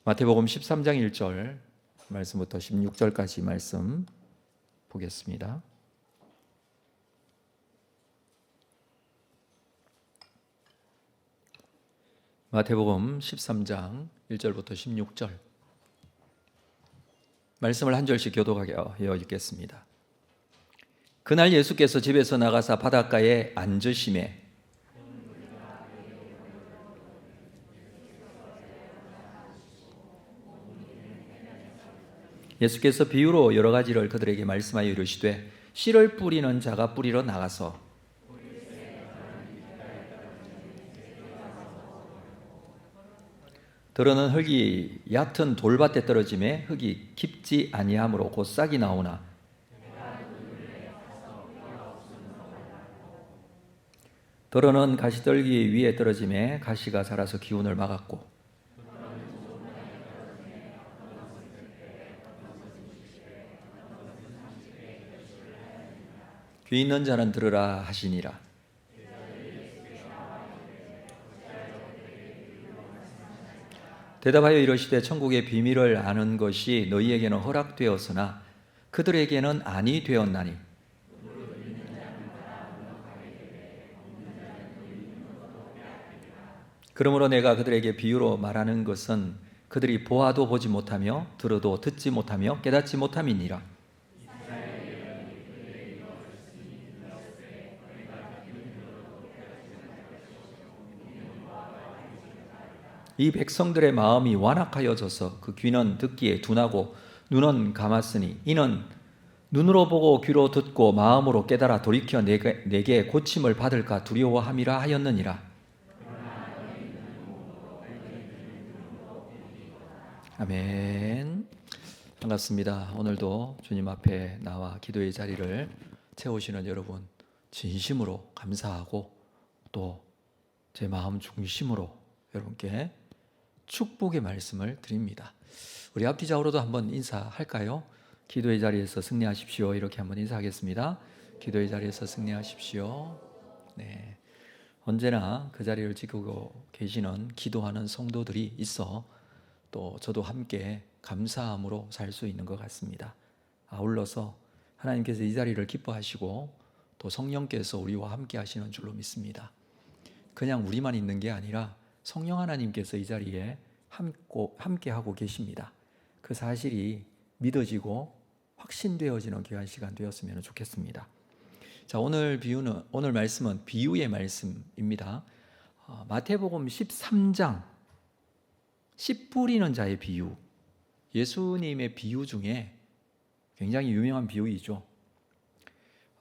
마태복음 13장 1절 말씀부터 16절까지 말씀 보겠습니다. 마태복음 13장 1절부터 16절 말씀을 한 절씩 교독하여 읽겠습니다. 그날 예수께서 집에서 나가사 바닷가에 앉으시매 예수께서 비유로 여러 가지를 그들에게 말씀하여 이르시되 씨를 뿌리는 자가 뿌리러 나가서 들어는 흙이 얕은 돌밭에 떨어짐에 흙이 깊지 아니하므로 곧 싹이 나오나 들어는 가시떨기 위에 떨어짐에 가시가 자라서 기운을 막았고 귀 있는 자는 들으라 하시니라. 대답하여 이르시되 천국의 비밀을 아는 것이 너희에게는 허락되었으나 그들에게는 아니 되었나니 그러므로 내가 그들에게 비유로 말하는 것은 그들이 보아도 보지 못하며 들어도 듣지 못하며 깨닫지 못함이니라. 이 백성들의 마음이 완악하여져서 그 귀는 듣기에 둔하고 눈은 감았으니 이는 눈으로 보고 귀로 듣고 마음으로 깨달아 돌이켜 내게 고침을 받을까 두려워함이라 하였느니라. 아멘. 반갑습니다. 오늘도 주님 앞에 나와 기도의 자리를 채우시는 여러분 진심으로 감사하고 또 제 마음 중심으로 여러분께 축복의 말씀을 드립니다. 우리 앞뒤 좌우로도 한번 인사할까요? 기도의 자리에서 승리하십시오. 이렇게 한번 인사하겠습니다. 기도의 자리에서 승리하십시오. 네. 언제나 그 자리를 지키고 계시는 기도하는 성도들이 있어 또 저도 함께 감사함으로 살 수 있는 것 같습니다. 아울러서 하나님께서 이 자리를 기뻐하시고 또 성령께서 우리와 함께 하시는 줄로 믿습니다. 그냥 우리만 있는 게 아니라 성령 하나님께서 이 자리에 함께 하고 계십니다. 그 사실이 믿어지고 확신되어지는 귀한 시간 되었으면 좋겠습니다. 자, 오늘 말씀은 비유의 말씀입니다. 마태복음 13장 씨 뿌리는 자의 비유, 예수님의 비유 중에 굉장히 유명한 비유이죠.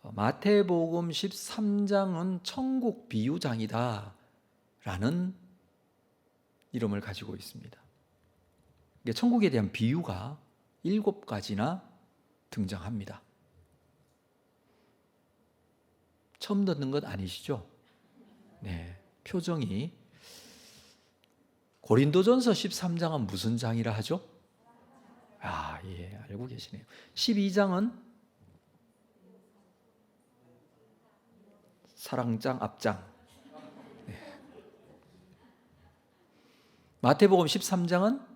마태복음 13장은 천국 비유장이다 라는 이름을 가지고 있습니다. 천국에 대한 비유가 7가지나 등장합니다. 처음 듣는 것 아니시죠? 네, 표정이. 고린도전서 13장은 무슨 장이라 하죠? 예, 알고 계시네요. 12장은 사랑장 앞장. 네. 마태복음 13장은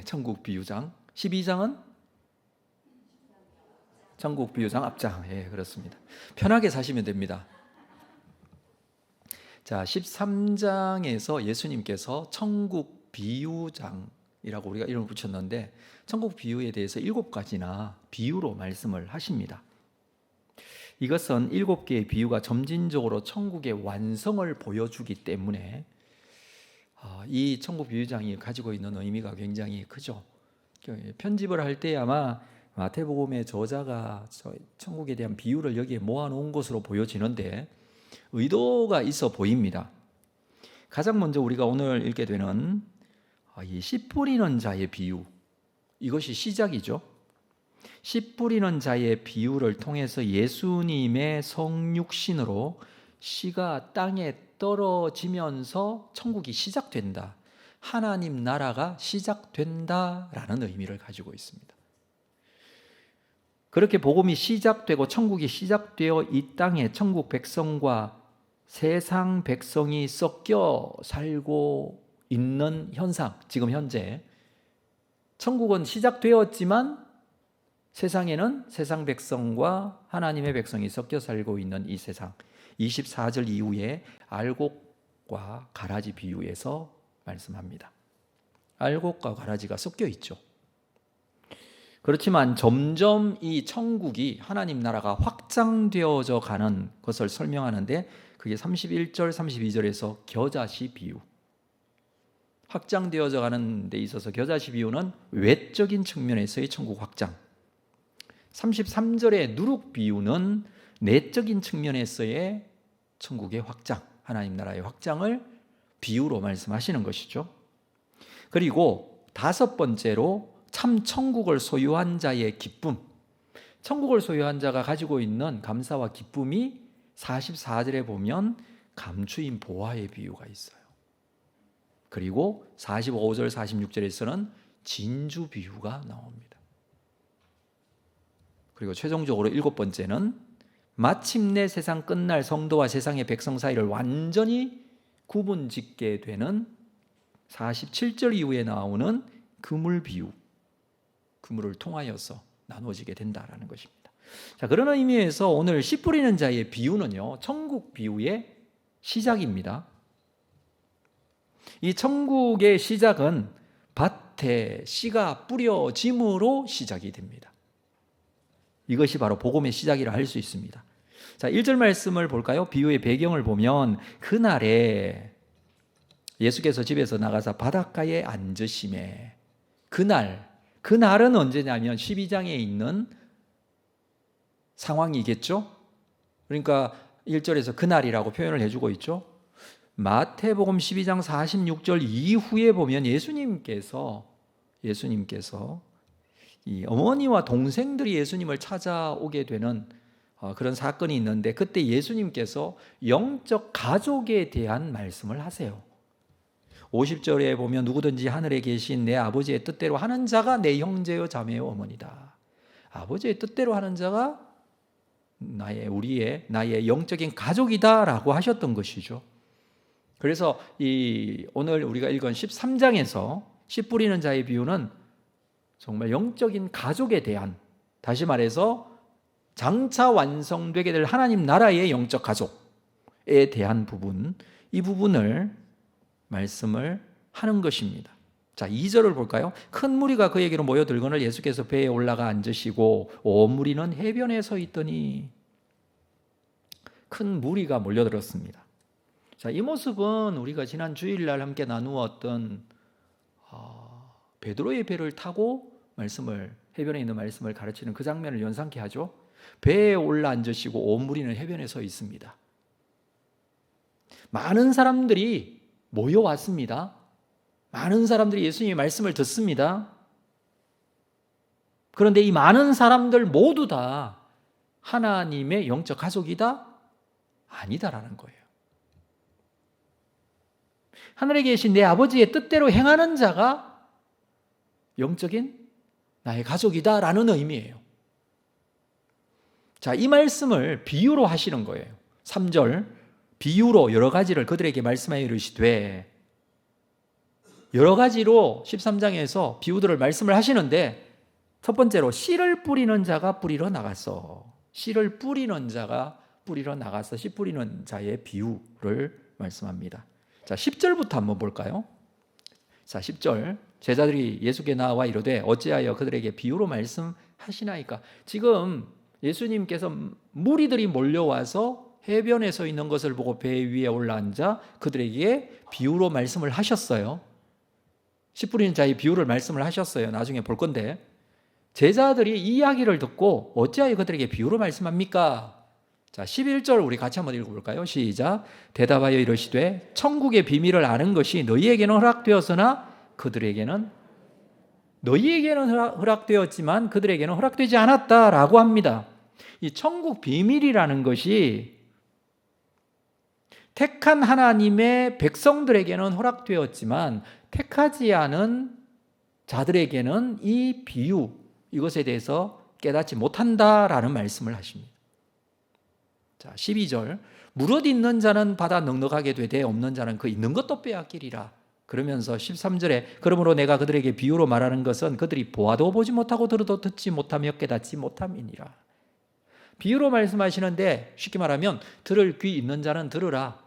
천국 비유장. 12장은 천국 비유장 앞장. 예, 그렇습니다. 편하게 사시면 됩니다. 자, 13장에서 예수님께서 천국 비유장이라고 우리가 이름을 붙였는데 천국 비유에 대해서 7가지나 비유로 말씀을 하십니다. 이것은 7개의 비유가 점진적으로 천국의 완성을 보여주기 때문에 이 천국 비유장이 가지고 있는 의미가 굉장히 크죠. 편집을 할 때 아마 마태복음의 저자가 천국에 대한 비유를 여기에 모아놓은 것으로 보여지는데 의도가 있어 보입니다. 가장 먼저 우리가 오늘 읽게 되는 이 씨 뿌리는 자의 비유, 이것이 시작이죠. 씨 뿌리는 자의 비유를 통해서 예수님의 성육신으로 씨가 땅에 떨어지면서 천국이 시작된다, 하나님 나라가 시작된다라는 의미를 가지고 있습니다. 그렇게 복음이 시작되고 천국이 시작되어 이 땅에 천국 백성과 세상 백성이 섞여 살고 있는 현상, 지금 현재 천국은 시작되었지만 세상에는 세상 백성과 하나님의 백성이 섞여 살고 있는 이 세상, 24절 이후에 알곡과 가라지 비유에서 말씀합니다. 알곡과 가라지가 섞여 있죠. 그렇지만 점점 이 천국이, 하나님 나라가 확장되어져 가는 것을 설명하는데, 그게 31절, 32절에서 겨자씨 비유, 확장되어져 가는 데 있어서 겨자씨 비유는 외적인 측면에서의 천국 확장, 33절의 누룩 비유는 내적인 측면에서의 천국의 확장, 하나님 나라의 확장을 비유로 말씀하시는 것이죠. 그리고 다섯 번째로 참 천국을 소유한 자의 기쁨, 천국을 소유한 자가 가지고 있는 감사와 기쁨이 44절에 보면 감추인 보화의 비유가 있어요. 그리고 45절, 46절에서는 진주 비유가 나옵니다. 그리고 최종적으로 일곱 번째는 마침내 세상 끝날 성도와 세상의 백성 사이를 완전히 구분짓게 되는 47절 이후에 나오는 그물 비유, 그물을 통하여서 나누어지게 된다라는 것입니다. 자, 그런 의미에서 오늘 씨 뿌리는 자의 비유는요, 천국 비유의 시작입니다. 이 천국의 시작은 밭에 씨가 뿌려짐으로 시작이 됩니다. 이것이 바로 복음의 시작이라 할 수 있습니다. 자, 1절 말씀을 볼까요? 비유의 배경을 보면 그날에 예수께서 집에서 나가서 바닷가에 앉으심에, 그날은 언제냐면 12장에 있는 상황이겠죠. 그러니까 1절에서 그날이라고 표현을 해주고 있죠. 마태복음 12장 46절 이후에 보면 예수님께서 이 어머니와 동생들이 예수님을 찾아오게 되는 그런 사건이 있는데, 그때 예수님께서 영적 가족에 대한 말씀을 하세요. 50절에 보면 누구든지 하늘에 계신 내 아버지의 뜻대로 하는 자가 내 형제요 자매요 어머니다. 아버지의 뜻대로 하는 자가 나의 영적인 가족이다라고 하셨던 것이죠. 그래서 오늘 우리가 읽은 13장에서 씨 뿌리는 자의 비유는 정말 영적인 가족에 대한, 다시 말해서 장차 완성되게 될 하나님 나라의 영적 가족에 대한 부분, 이 부분을 말씀을 하는 것입니다. 자, 2절을 볼까요? 큰 무리가 그에게로 모여들거늘 예수께서 배에 올라가 앉으시고 온 무리는 해변에 서 있더니, 큰 무리가 몰려들었습니다. 자, 이 모습은 우리가 지난 주일날 함께 나누었던 베드로의 배를 타고 해변에 있는 말씀을 가르치는 그 장면을 연상케 하죠. 배에 올라 앉으시고 온 무리는 해변에 서 있습니다. 많은 사람들이 모여왔습니다. 많은 사람들이 예수님의 말씀을 듣습니다. 그런데 이 많은 사람들 모두 다 하나님의 영적 가족이다? 아니다라는 거예요. 하늘에 계신 내 아버지의 뜻대로 행하는 자가 영적인 나의 가족이다라는 의미예요. 자, 이 말씀을 비유로 하시는 거예요. 3절, 비유로 여러 가지를 그들에게 말씀하여 이르시되, 여러 가지로 13장에서 비유들을 말씀을 하시는데, 첫 번째로 씨를 뿌리는 자가 뿌리러 나갔어. 씨를 뿌리는 자가 뿌리러 나가서 씨 뿌리는 자의 비유를 말씀합니다. 자, 10절부터 한번 볼까요? 자, 10절, 제자들이 예수께 나와 이르되 어찌하여 그들에게 비유로 말씀하시나이까. 지금 예수님께서 무리들이 몰려와서 해변에 서 있는 것을 보고 배 위에 올라앉아 그들에게 비유로 말씀을 하셨어요. 씨 뿌리는 자의 비유를 말씀을 하셨어요. 나중에 볼 건데, 제자들이 이 이야기를 듣고 어찌하여 그들에게 비유로 말씀합니까? 자, 11절 우리 같이 한번 읽어볼까요? 시작. 대답하여 이르시되 천국의 비밀을 아는 것이 너희에게는 허락되었으나 너희에게는 허락되었지만 그들에게는 허락되지 않았다라고 합니다. 이 천국 비밀이라는 것이 택한 하나님의 백성들에게는 허락되었지만 택하지 않은 자들에게는 이 비유, 이것에 대해서 깨닫지 못한다라는 말씀을 하십니다. 자, 12절, 무릇 있는 자는 받아 넉넉하게 되되 없는 자는 그 있는 것도 빼앗기리라. 그러면서 13절에 그러므로 내가 그들에게 비유로 말하는 것은 그들이 보아도 보지 못하고 들어도 듣지 못하며 깨닫지 못함이니라. 비유로 말씀하시는데 쉽게 말하면 들을 귀 있는 자는 들으라.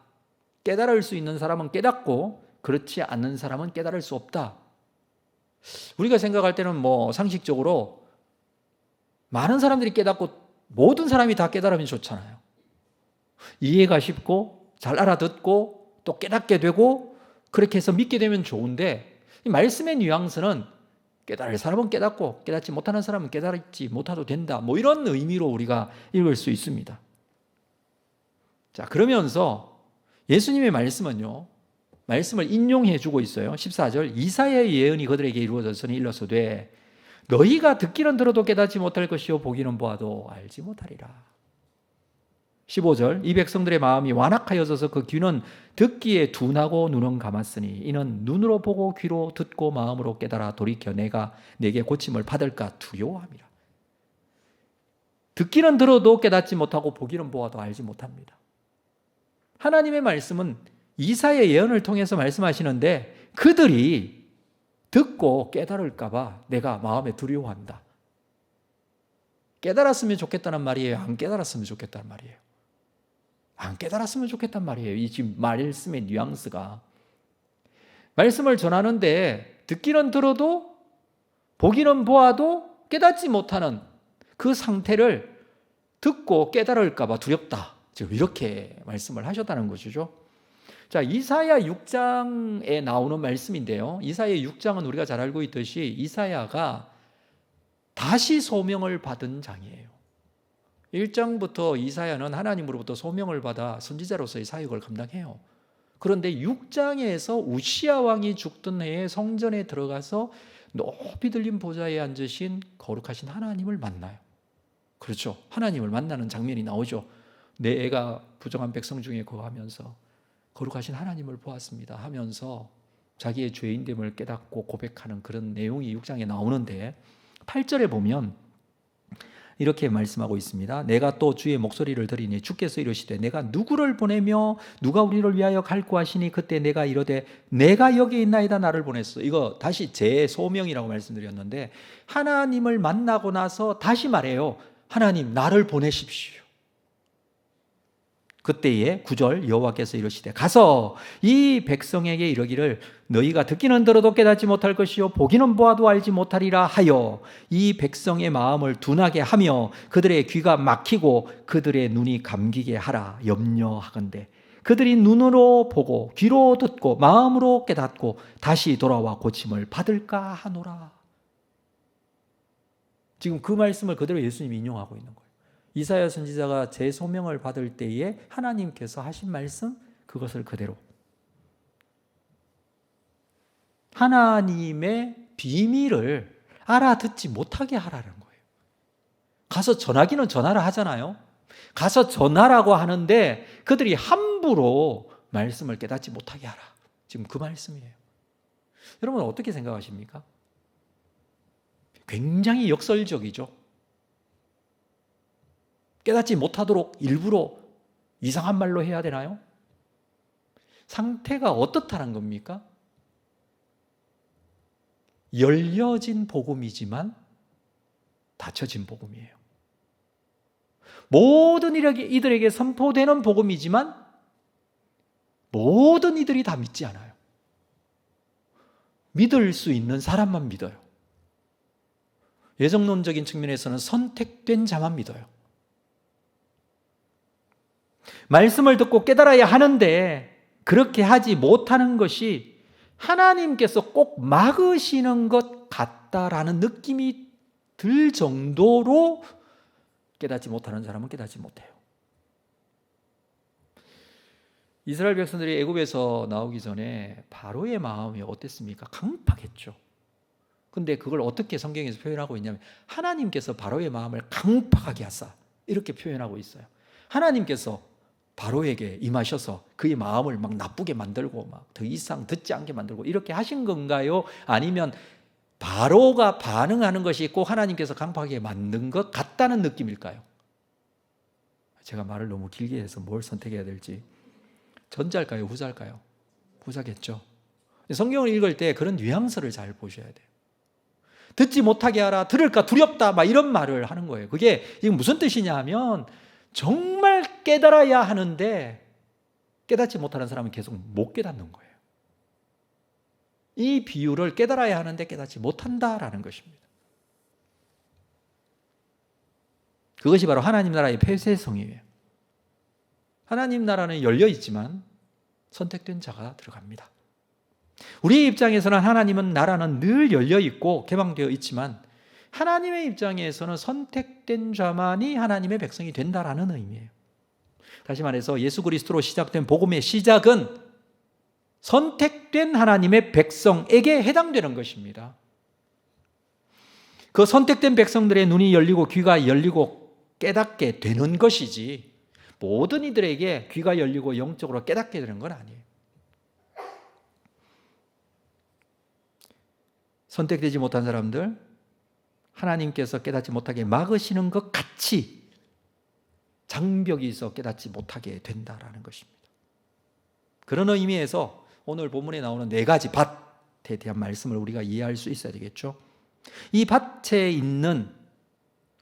깨달을 수 있는 사람은 깨닫고 그렇지 않는 사람은 깨달을 수 없다. 우리가 생각할 때는 상식적으로 많은 사람들이 깨닫고 모든 사람이 다 깨달으면 좋잖아요. 이해가 쉽고 잘 알아듣고 또 깨닫게 되고 그렇게 해서 믿게 되면 좋은데, 이 말씀의 뉘앙스는 깨달을 사람은 깨닫고 깨닫지 못하는 사람은 깨닫지 못해도 된다, 이런 의미로 우리가 읽을 수 있습니다. 자, 그러면서 예수님의 말씀은요, 말씀을 인용해 주고 있어요. 14절, 이사야의 예언이 그들에게 이루어졌으니 일러서되 너희가 듣기는 들어도 깨닫지 못할 것이요 보기는 보아도 알지 못하리라. 15절, 이 백성들의 마음이 완악하여져서 그 귀는 듣기에 둔하고 눈은 감았으니 이는 눈으로 보고 귀로 듣고 마음으로 깨달아 돌이켜 내게 고침을 받을까 두려워함이라. 듣기는 들어도 깨닫지 못하고 보기는 보아도 알지 못합니다. 하나님의 말씀은 이사야의 예언을 통해서 말씀하시는데 그들이 듣고 깨달을까 봐 내가 마음에 두려워한다. 깨달았으면 좋겠다는 말이에요? 안 깨달았으면 좋겠다는 말이에요? 안 깨달았으면 좋겠단 말이에요. 이 지금 말씀의 뉘앙스가. 말씀을 전하는데 듣기는 들어도 보기는 보아도 깨닫지 못하는 그 상태를 듣고 깨달을까 봐 두렵다. 지금 이렇게 말씀을 하셨다는 것이죠. 자, 이사야 6장에 나오는 말씀인데요. 이사야 6장은 우리가 잘 알고 있듯이 이사야가 다시 소명을 받은 장이에요. 1장부터 이사야는 하나님으로부터 소명을 받아 선지자로서의 사역을 감당해요. 그런데 6장에서 우시야 왕이 죽던 해에 성전에 들어가서 높이 들린 보좌에 앉으신 거룩하신 하나님을 만나요. 그렇죠. 하나님을 만나는 장면이 나오죠. 내 애가 부정한 백성 중에 거하면서 거룩하신 하나님을 보았습니다 하면서 자기의 죄인됨을 깨닫고 고백하는 그런 내용이 6장에 나오는데 8절에 보면 이렇게 말씀하고 있습니다. 내가 또 주의 목소리를 들으니 주께서 이르시되 내가 누구를 보내며 누가 우리를 위하여 갈구 하시니 그때 내가 이르되 내가 여기 있나이다 나를 보냈어. 이거 다시 재소명이라고 말씀드렸는데 하나님을 만나고 나서 다시 말해요. 하나님 나를 보내십시오. 그때에 9절 여호와께서 이르시되 가서 이 백성에게 이르기를 너희가 듣기는 들어도 깨닫지 못할 것이요 보기는 보아도 알지 못하리라 하여 이 백성의 마음을 둔하게 하며 그들의 귀가 막히고 그들의 눈이 감기게 하라 염려하건대 그들이 눈으로 보고 귀로 듣고 마음으로 깨닫고 다시 돌아와 고침을 받을까 하노라. 지금 그 말씀을 그대로 예수님이 인용하고 있는 거예요. 이사야 선지자가 재소명을 받을 때에 하나님께서 하신 말씀, 그것을 그대로 하나님의 비밀을 알아듣지 못하게 하라는 거예요. 가서 전하기는 전하라 하잖아요. 가서 전하라고 하는데 그들이 함부로 말씀을 깨닫지 못하게 하라. 지금 그 말씀이에요. 여러분 어떻게 생각하십니까? 굉장히 역설적이죠. 깨닫지 못하도록 일부러 이상한 말로 해야 되나요? 상태가 어떻다는 겁니까? 열려진 복음이지만 닫혀진 복음이에요. 모든 이들에게 선포되는 복음이지만 모든 이들이 다 믿지 않아요. 믿을 수 있는 사람만 믿어요. 예정론적인 측면에서는 선택된 자만 믿어요. 말씀을 듣고 깨달아야 하는데 그렇게 하지 못하는 것이 하나님께서 꼭 막으시는 것 같다라는 느낌이 들 정도로 깨닫지 못하는 사람은 깨닫지 못해요. 이스라엘 백성들이 애굽에서 나오기 전에 바로의 마음이 어땠습니까? 강팍했죠. 근데 그걸 어떻게 성경에서 표현하고 있냐면 하나님께서 바로의 마음을 강팍하게 하사 이렇게 표현하고 있어요. 하나님께서 바로에게 임하셔서 그의 마음을 막 나쁘게 만들고 막 더 이상 듣지 않게 만들고 이렇게 하신 건가요? 아니면 바로가 반응하는 것이 꼭 하나님께서 강팍하게 만든 것 같다는 느낌일까요? 제가 말을 너무 길게 해서 뭘 선택해야 될지. 전자일까요? 후자일까요? 후자겠죠. 성경을 읽을 때 그런 뉘앙스를 잘 보셔야 돼요. 듣지 못하게 하라, 들을까 두렵다, 막 이런 말을 하는 거예요. 그게 이게 무슨 뜻이냐 하면 정말 깨달아야 하는데 깨닫지 못하는 사람은 계속 못 깨닫는 거예요. 이 비유를 깨달아야 하는데 깨닫지 못한다라는 것입니다. 그것이 바로 하나님 나라의 폐쇄성이에요. 하나님 나라는 열려 있지만 선택된 자가 들어갑니다. 우리의 입장에서는 하나님은 나라는 늘 열려 있고 개방되어 있지만 하나님의 입장에서는 선택된 자만이 하나님의 백성이 된다라는 의미예요. 다시 말해서 예수 그리스도로 시작된 복음의 시작은 선택된 하나님의 백성에게 해당되는 것입니다. 그 선택된 백성들의 눈이 열리고 귀가 열리고 깨닫게 되는 것이지 모든 이들에게 귀가 열리고 영적으로 깨닫게 되는 건 아니에요. 선택되지 못한 사람들, 하나님께서 깨닫지 못하게 막으시는 것 같이 장벽이 있어 깨닫지 못하게 된다라는 것입니다. 그런 의미에서 오늘 본문에 나오는 4가지 밭에 대한 말씀을 우리가 이해할 수 있어야 되겠죠. 이 밭에 있는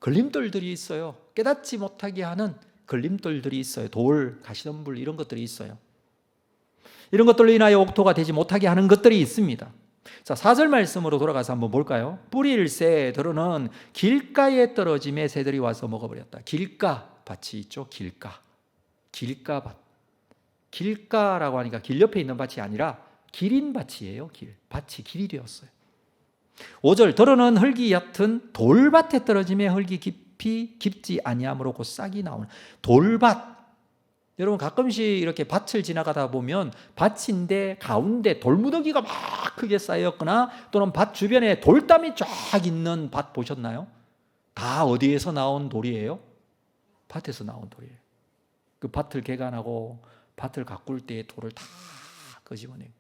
걸림돌들이 있어요. 깨닫지 못하게 하는 걸림돌들이 있어요. 돌, 가시덤불 이런 것들이 있어요. 이런 것들로 인하여 옥토가 되지 못하게 하는 것들이 있습니다. 자, 4절 말씀으로 돌아가서 한번 볼까요? 뿌릴새 들어는 길가에 떨어짐에 새들이 와서 먹어버렸다. 길가 밭이 있죠. 길가 밭. 길가라고 하니까 길 옆에 있는 밭이 아니라 길인 밭이에요. 밭이 길이 되었어요. 5절 들어는 흙이 얕은 돌밭에 떨어짐에 흙이 깊지 아니함으로 곧 싹이 나오는 돌밭. 여러분 가끔씩 이렇게 밭을 지나가다 보면 밭인데 가운데 돌무더기가 막 크게 쌓였거나 또는 밭 주변에 돌담이 쫙 있는 밭 보셨나요? 다 어디에서 나온 돌이에요? 밭에서 나온 돌이에요. 그 밭을 개간하고 밭을 가꿀 때 돌을 다 끄집어내요.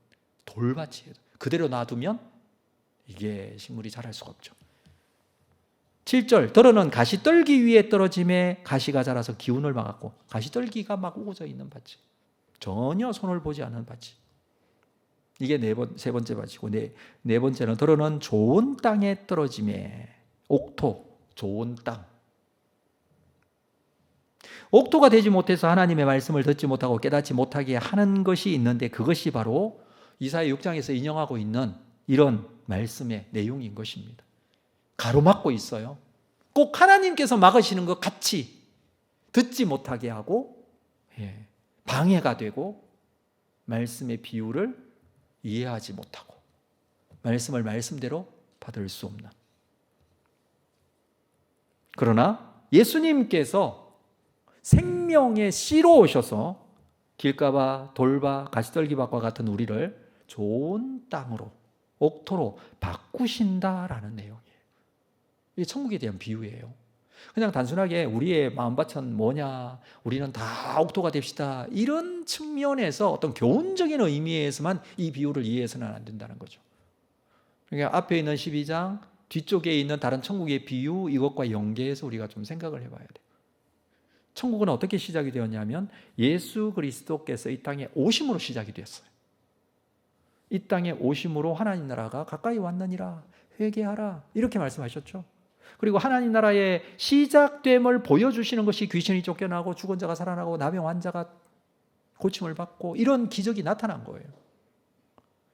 돌밭이에요. 그대로 놔두면 이게 식물이 자랄 수가 없죠. 7절 들어는 가시떨기 위에 떨어짐에 가시가 자라서 기운을 막았고, 가시떨기가 막 우거져 있는 밭이, 전혀 손을 보지 않는 밭이. 이게 세 번째 밭이고, 네 번째는 들어는 좋은 땅에 떨어짐에, 옥토, 좋은 땅. 옥토가 되지 못해서 하나님의 말씀을 듣지 못하고 깨닫지 못하게 하는 것이 있는데, 그것이 바로 이사야 6장에서 인용하고 있는 이런 말씀의 내용인 것입니다. 가로막고 있어요. 꼭 하나님께서 막으시는 것 같이 듣지 못하게 하고 방해가 되고 말씀의 비유를 이해하지 못하고 말씀을 말씀대로 받을 수 없는. 그러나 예수님께서 생명의 씨로 오셔서 길가와 돌밭, 가시떨기밭과 같은 우리를 좋은 땅으로, 옥토로 바꾸신다라는 내용이에요. 이게 천국에 대한 비유예요. 그냥 단순하게 우리의 마음밭은 뭐냐, 우리는 다 옥토가 됩시다, 이런 측면에서 어떤 교훈적인 의미에서만 이 비유를 이해해서는 안 된다는 거죠. 그러니까 앞에 있는 12장, 뒤쪽에 있는 다른 천국의 비유, 이것과 연계해서 우리가 좀 생각을 해봐야 돼요. 천국은 어떻게 시작이 되었냐면 예수 그리스도께서 이 땅에 오심으로 시작이 되었어요. 이 땅에 오심으로 하나님 나라가 가까이 왔느니라, 회개하라, 이렇게 말씀하셨죠. 그리고 하나님 나라의 시작됨을 보여주시는 것이 귀신이 쫓겨나고 죽은 자가 살아나고 나병 환자가 고침을 받고 이런 기적이 나타난 거예요.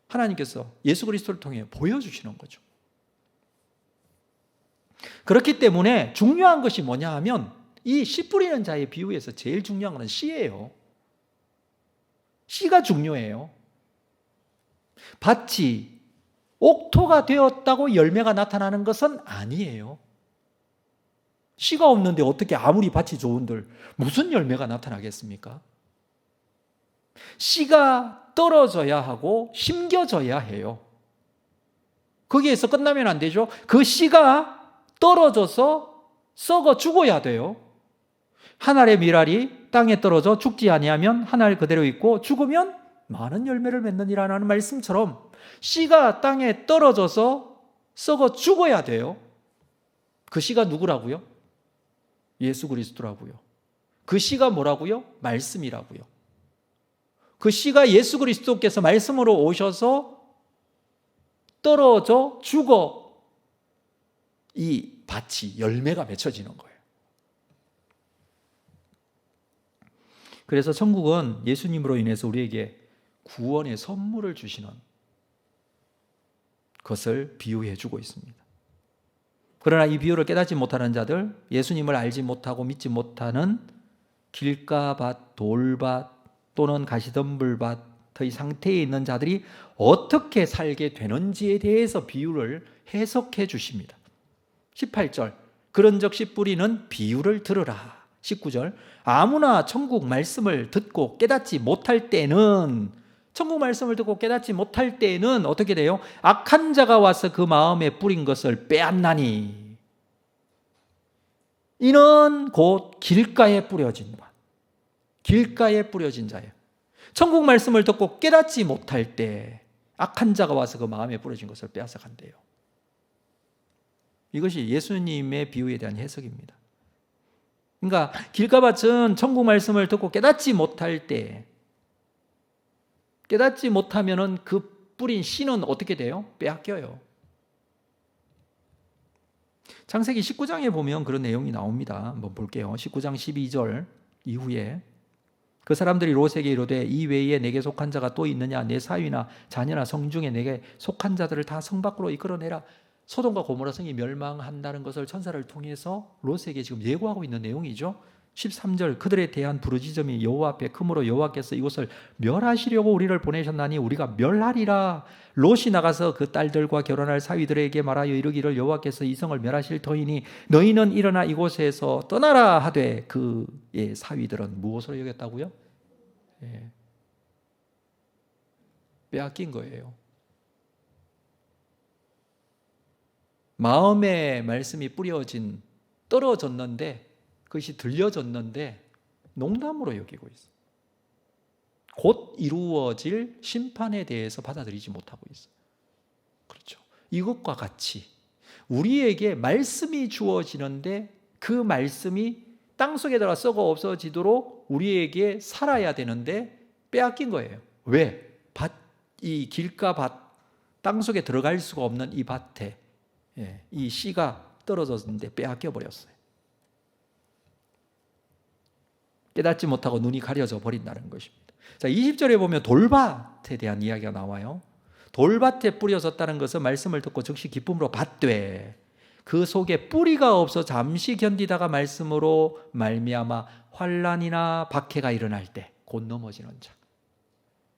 하나님께서 예수 그리스도를 통해 보여주시는 거죠. 그렇기 때문에 중요한 것이 뭐냐 하면 이 씨 뿌리는 자의 비유에서 제일 중요한 것은 씨예요. 씨가 중요해요. 밭이 옥토가 되었다고 열매가 나타나는 것은 아니에요. 씨가 없는데 어떻게 아무리 밭이 좋은들 무슨 열매가 나타나겠습니까? 씨가 떨어져야 하고 심겨져야 해요. 거기에서 끝나면 안 되죠. 그 씨가 떨어져서 썩어 죽어야 돼요. 한 알의 밀알이 땅에 떨어져 죽지 아니하면 한 알 그대로 있고 죽으면 많은 열매를 맺느니라는 말씀처럼 씨가 땅에 떨어져서 썩어 죽어야 돼요. 그 씨가 누구라고요? 예수 그리스도라고요. 그 씨가 뭐라고요? 말씀이라고요. 그 씨가 예수 그리스도께서 말씀으로 오셔서 떨어져 죽어 이 밭이 열매가 맺혀지는 거예요. 그래서 천국은 예수님으로 인해서 우리에게 구원의 선물을 주시는 것을 비유해 주고 있습니다. 그러나 이 비유를 깨닫지 못하는 자들, 예수님을 알지 못하고 믿지 못하는 길가밭, 돌밭 또는 가시덤불밭의 상태에 있는 자들이 어떻게 살게 되는지에 대해서 비유를 해석해 주십니다. 18절, 그런즉 씨 뿌리는 비유를 들으라. 19절, 아무나 천국 말씀을 듣고 깨닫지 못할 때는, 천국 말씀을 듣고 깨닫지 못할 때는 어떻게 돼요? 악한 자가 와서 그 마음에 뿌린 것을 빼앗나니, 이는 곧 길가에 뿌려진 것, 길가에 뿌려진 자예요. 천국 말씀을 듣고 깨닫지 못할 때 악한 자가 와서 그 마음에 뿌려진 것을 빼앗아 간대요. 이것이 예수님의 비유에 대한 해석입니다. 그러니까 길가밭은 천국 말씀을 듣고 깨닫지 못할 때, 깨닫지 못하면은 그 뿌린 씨는 어떻게 돼요? 빼앗겨요. 창세기 19장에 보면 그런 내용이 나옵니다. 한번 볼게요. 19장 12절 이후에 그 사람들이 롯에게 이르되 이 외에 내게 속한 자가 또 있느냐? 내 사위나 자녀나 성중에 내게 속한 자들을 다 성 밖으로 이끌어내라. 소돔과 고모라 성이 멸망한다는 것을 천사를 통해서 롯에게 지금 예고하고 있는 내용이죠. 13절, 그들에 대한 부르짖음이 여호와 앞에 크므로 여호와께서 이곳을 멸하시려고 우리를 보내셨나니 우리가 멸하리라. 롯이 나가서 그 딸들과 결혼할 사위들에게 말하여 이르기를 여호와께서 이 성을 멸하실 터이니 너희는 일어나 이곳에서 떠나라 하되 그의 사위들은 무엇으로 여겼다고요? 빼앗긴 거예요. 마음의 말씀이 뿌려진, 떨어졌는데, 그것이 들려졌는데 농담으로 여기고 있어요. 곧 이루어질 심판에 대해서 받아들이지 못하고 있어요. 그렇죠. 이것과 같이 우리에게 말씀이 주어지는데 그 말씀이 땅속에 들어가 썩어 없어지도록 우리에게 살아야 되는데 빼앗긴 거예요. 왜? 이 길가밭, 땅속에 들어갈 수가 없는 이 밭에 이 씨가 떨어졌는데 빼앗겨 버렸어요. 깨닫지 못하고 눈이 가려져 버린다는 것입니다. 자, 20절에 보면 돌밭에 대한 이야기가 나와요. 돌밭에 뿌려졌다는 것은 말씀을 듣고 즉시 기쁨으로 받되 그 속에 뿌리가 없어 잠시 견디다가 말씀으로 말미암아 환난이나 박해가 일어날 때 곧 넘어지는 자.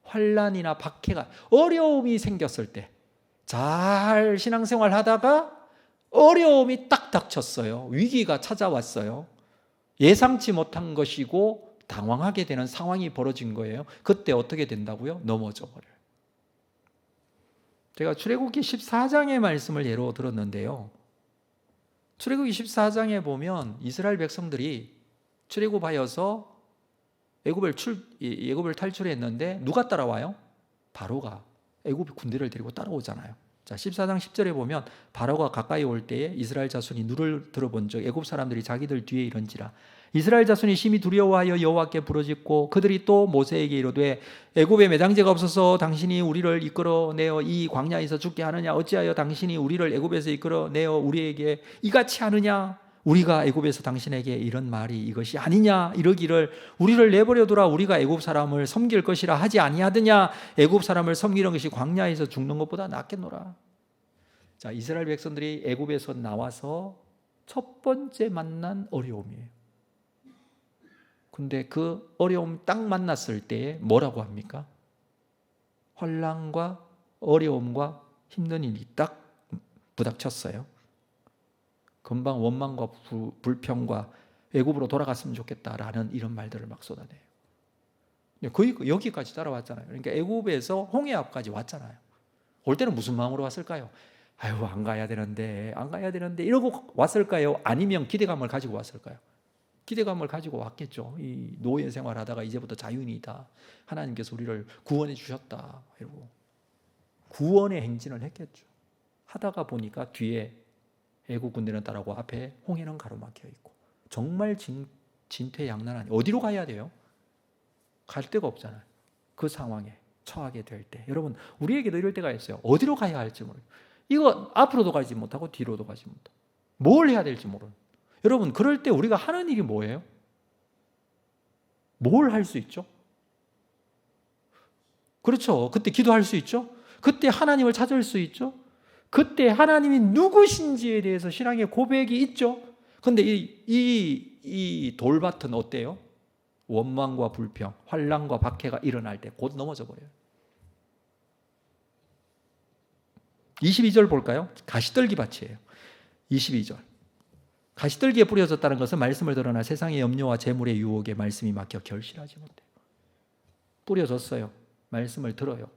환난이나 박해가, 어려움이 생겼을 때, 잘 신앙생활 하다가 어려움이 딱 닥쳤어요. 위기가 찾아왔어요. 예상치 못한 것이고 당황하게 되는 상황이 벌어진 거예요. 그때 어떻게 된다고요? 넘어져 버려요. 제가 출애굽기 14장의 말씀을 예로 들었는데요. 출애굽기 14장에 보면 이스라엘 백성들이 출애굽하여서 애굽을 탈출했는데 누가 따라와요? 바로가 애굽 군대를 데리고 따라오잖아요. 자, 14장 10절에 보면 바로가 가까이 올 때에 이스라엘 자손이 누를 들어본 적 애굽 사람들이 자기들 뒤에 이른지라. 이스라엘 자손이 심히 두려워하여 여호와께 부르짖고 그들이 또 모세에게 이르되 애굽에 매장제가 없어서 당신이 우리를 이끌어내어 이 광야에서 죽게 하느냐? 어찌하여 당신이 우리를 애굽에서 이끌어내어 우리에게 이같이 하느냐? 우리가 애굽에서 당신에게 이런 말이 이것이 아니냐? 이러기를 우리를 내버려두라. 우리가 애굽 사람을 섬길 것이라 하지 아니하느냐? 애굽 사람을 섬기는 것이 광야에서 죽는 것보다 낫겠노라. 자, 이스라엘 백성들이 애굽에서 나와서 첫 번째 만난 어려움이에요. 근데 그 어려움 딱 만났을 때 뭐라고 합니까? 환난과 어려움과 힘든 일이 딱 부닥쳤어요. 금방 원망과 불평과 애굽으로 돌아갔으면 좋겠다라는 이런 말들을 막 쏟아내요. 거의 여기까지 따라왔잖아요. 그러니까 애굽에서 홍해 앞까지 왔잖아요. 올 때는 무슨 마음으로 왔을까요? 아유, 안 가야 되는데 이러고 왔을까요? 아니면 기대감을 가지고 왔을까요? 기대감을 가지고 왔겠죠. 이 노예 생활하다가 이제부터 자유인이다. 하나님께서 우리를 구원해 주셨다. 이러고 구원의 행진을 했겠죠. 하다가 보니까 뒤에 애국 군대는 따라오고 앞에 홍해는 가로막혀 있고 정말 진퇴양난. 어디로 가야 돼요? 갈 데가 없잖아요. 그 상황에 처하게 될 때. 여러분, 우리에게도 이럴 때가 있어요. 어디로 가야 할지 모르고. 이거 앞으로도 가지 못하고 뒤로도 가지 못하고. 뭘 해야 될지 모르는. 여러분, 그럴 때 우리가 하는 일이 뭐예요? 뭘 할 수 있죠? 그렇죠. 그때 기도할 수 있죠? 그때 하나님을 찾을 수 있죠? 그때 하나님이 누구신지에 대해서 신앙의 고백이 있죠? 근데 이 돌밭은 어때요? 원망과 불평, 환난과 박해가 일어날 때 곧 넘어져 버려요. 22절 볼까요? 가시떨기 밭이에요. 22절. 가시떨기에 뿌려졌다는 것은 말씀을 들으나 세상의 염려와 재물의 유혹에 말씀이 막혀 결실하지 못해요. 뿌려졌어요. 말씀을 들어요.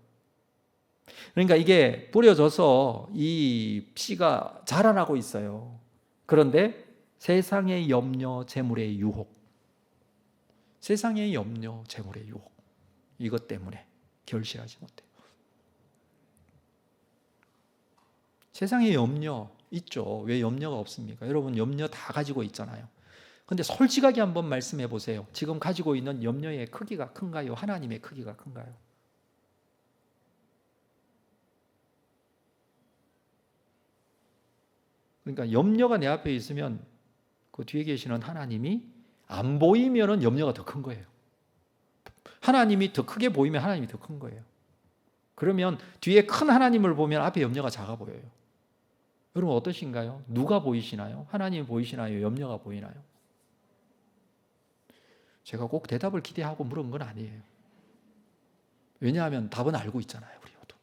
그러니까 이게 뿌려져서 이 씨가 자라나고 있어요. 그런데 세상의 염려, 재물의 유혹, 세상의 염려, 재물의 유혹, 이것 때문에 결실하지 못해요. 세상에 염려 있죠. 왜 염려가 없습니까? 여러분 염려 다 가지고 있잖아요. 근데 솔직하게 한번 말씀해 보세요. 지금 가지고 있는 염려의 크기가 큰가요? 하나님의 크기가 큰가요? 그러니까 염려가 내 앞에 있으면 그 뒤에 계시는 하나님이 안 보이면은 염려가 더 큰 거예요. 하나님이 더 크게 보이면 하나님이 더 큰 거예요. 그러면 뒤에 큰 하나님을 보면 앞에 염려가 작아 보여요. 여러분 어떠신가요? 누가 보이시나요? 하나님이 보이시나요? 염려가 보이나요? 제가 꼭 대답을 기대하고 물은 건 아니에요. 왜냐하면 답은 알고 있잖아요, 우리 모두.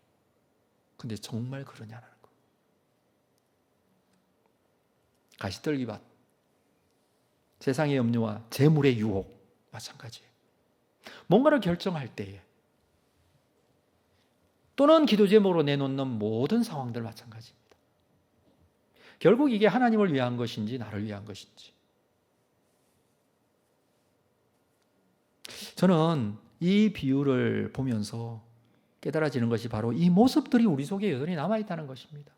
근데 정말 그러냐는 거. 가시떨기밭, 세상의 염려와 재물의 유혹 마찬가지예요. 뭔가를 결정할 때에 또는 기도 제목으로 내놓는 모든 상황들 마찬가지입니다. 결국 이게 하나님을 위한 것인지 나를 위한 것인지. 저는 이 비유를 보면서 깨달아지는 것이 바로 이 모습들이 우리 속에 여전히 남아있다는 것입니다.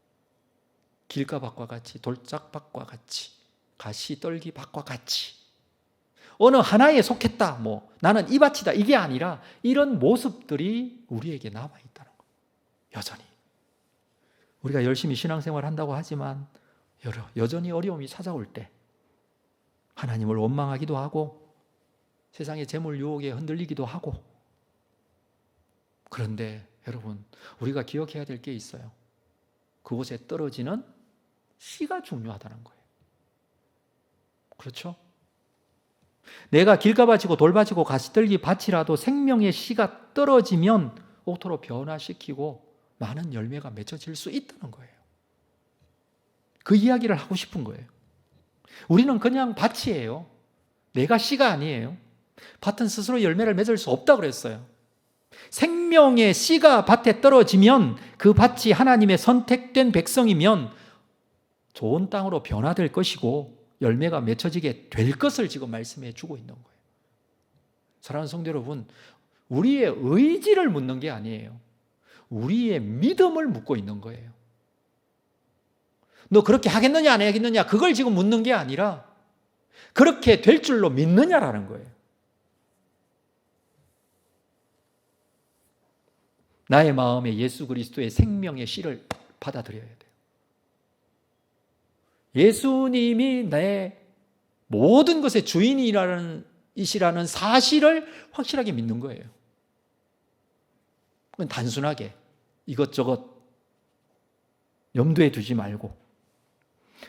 길가밭과 같이, 돌짝밭과 같이, 가시떨기밭과 같이 어느 하나에 속했다, 나는 이 밭이다, 이게 아니라 이런 모습들이 우리에게 남아있다는 거예요. 여전히 우리가 열심히 신앙생활 한다고 하지만 여전히 어려움이 찾아올 때 하나님을 원망하기도 하고 세상의 재물 유혹에 흔들리기도 하고. 그런데 여러분, 우리가 기억해야 될 게 있어요. 그곳에 떨어지는 씨가 중요하다는 거예요. 그렇죠? 내가 길가밭이고 돌밭이고 가시떨기 밭이라도 생명의 씨가 떨어지면 옥토로 변화시키고 많은 열매가 맺어질 수 있다는 거예요. 그 이야기를 하고 싶은 거예요. 우리는 그냥 밭이에요. 내가 씨가 아니에요. 밭은 스스로 열매를 맺을 수 없다고 그랬어요. 생명의 씨가 밭에 떨어지면 그 밭이 하나님의 선택된 백성이면 좋은 땅으로 변화될 것이고 열매가 맺혀지게 될 것을 지금 말씀해 주고 있는 거예요. 사랑하는 성도 여러분, 우리의 의지를 묻는 게 아니에요. 우리의 믿음을 묻고 있는 거예요. 너 그렇게 하겠느냐 안 하겠느냐 그걸 지금 묻는 게 아니라 그렇게 될 줄로 믿느냐라는 거예요. 나의 마음에 예수 그리스도의 생명의 씨를 받아들여야 돼요. 예수님이 내 모든 것의 주인이시라는 사실을 확실하게 믿는 거예요. 그건 단순하게 이것저것 염두에 두지 말고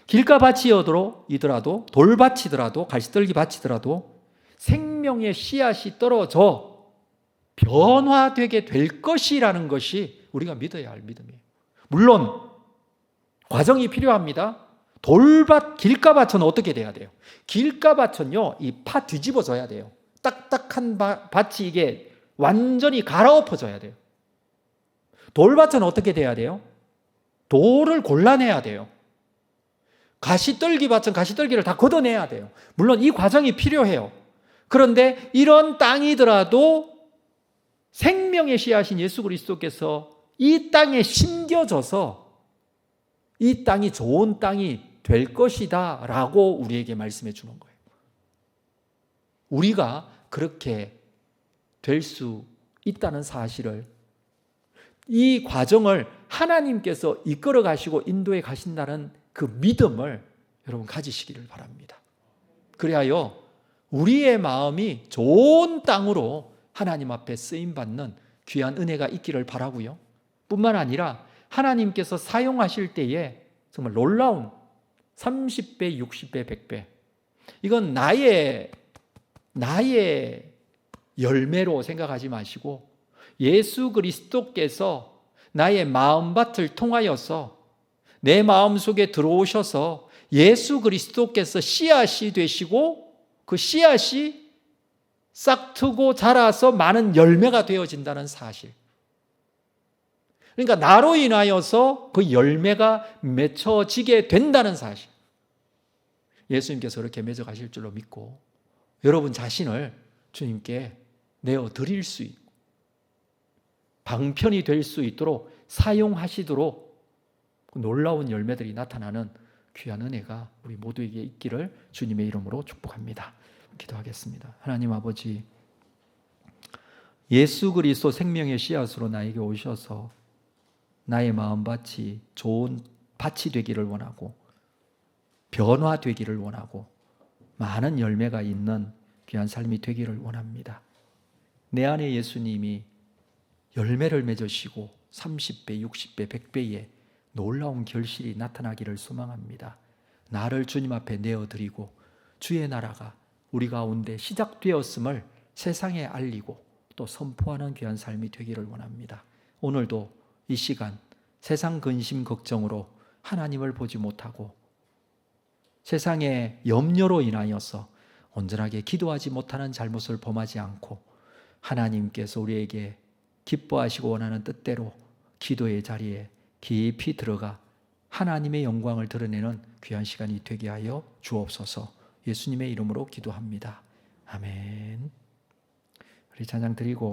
길가밭이더라도 돌밭이더라도 가시떨기 밭이더라도 생명의 씨앗이 떨어져 변화되게 될 것이라는 것이 우리가 믿어야 할 믿음이에요. 물론 과정이 필요합니다. 돌밭, 길가밭은 어떻게 돼야 돼요? 길가밭은요, 이 파 뒤집어져야 돼요. 딱딱한 밭이 이게 완전히 갈아엎어져야 돼요. 돌밭은 어떻게 돼야 돼요? 돌을 골라내야 돼요. 가시떨기 밭은 가시떨기를 다 걷어내야 돼요. 물론 이 과정이 필요해요. 그런데 이런 땅이더라도 생명의 씨앗인 예수 그리스도께서 이 땅에 심겨져서 이 땅이 좋은 땅이 될 것이다 라고 우리에게 말씀해 주는 거예요. 우리가 그렇게 될 수 있다는 사실을, 이 과정을 하나님께서 이끌어 가시고 인도해 가신다는 그 믿음을 여러분 가지시기를 바랍니다. 그리하여 우리의 마음이 좋은 땅으로 하나님 앞에 쓰임받는 귀한 은혜가 있기를 바라고요. 뿐만 아니라 하나님께서 사용하실 때에 정말 놀라운 30배, 60배, 100배, 이건 나의 열매로 생각하지 마시고 예수 그리스도께서 나의 마음밭을 통하여서 내 마음속에 들어오셔서 예수 그리스도께서 씨앗이 되시고 그 씨앗이 싹트고 자라서 많은 열매가 되어진다는 사실. 그러니까 나로 인하여서 그 열매가 맺혀지게 된다는 사실. 예수님께서 그렇게 맺어 가실 줄로 믿고 여러분 자신을 주님께 내어드릴 수 있고 방편이 될 수 있도록 사용하시도록 놀라운 열매들이 나타나는 귀한 은혜가 우리 모두에게 있기를 주님의 이름으로 축복합니다. 기도하겠습니다. 하나님 아버지, 예수 그리스도 생명의 씨앗으로 나에게 오셔서 나의 마음밭이 좋은 밭이 되기를 원하고 변화되기를 원하고 많은 열매가 있는 귀한 삶이 되기를 원합니다. 내 안에 예수님이 열매를 맺으시고 30배, 60배, 100배의 놀라운 결실이 나타나기를 소망합니다. 나를 주님 앞에 내어드리고 주의 나라가 우리 가운데 시작되었음을 세상에 알리고 또 선포하는 귀한 삶이 되기를 원합니다. 오늘도 이 시간 세상 근심 걱정으로 하나님을 보지 못하고 세상의 염려로 인하여서 온전하게 기도하지 못하는 잘못을 범하지 않고 하나님께서 우리에게 기뻐하시고 원하는 뜻대로 기도의 자리에 깊이 들어가 하나님의 영광을 드러내는 귀한 시간이 되게 하여 주옵소서. 예수님의 이름으로 기도합니다. 아멘. 우리 찬양 드리고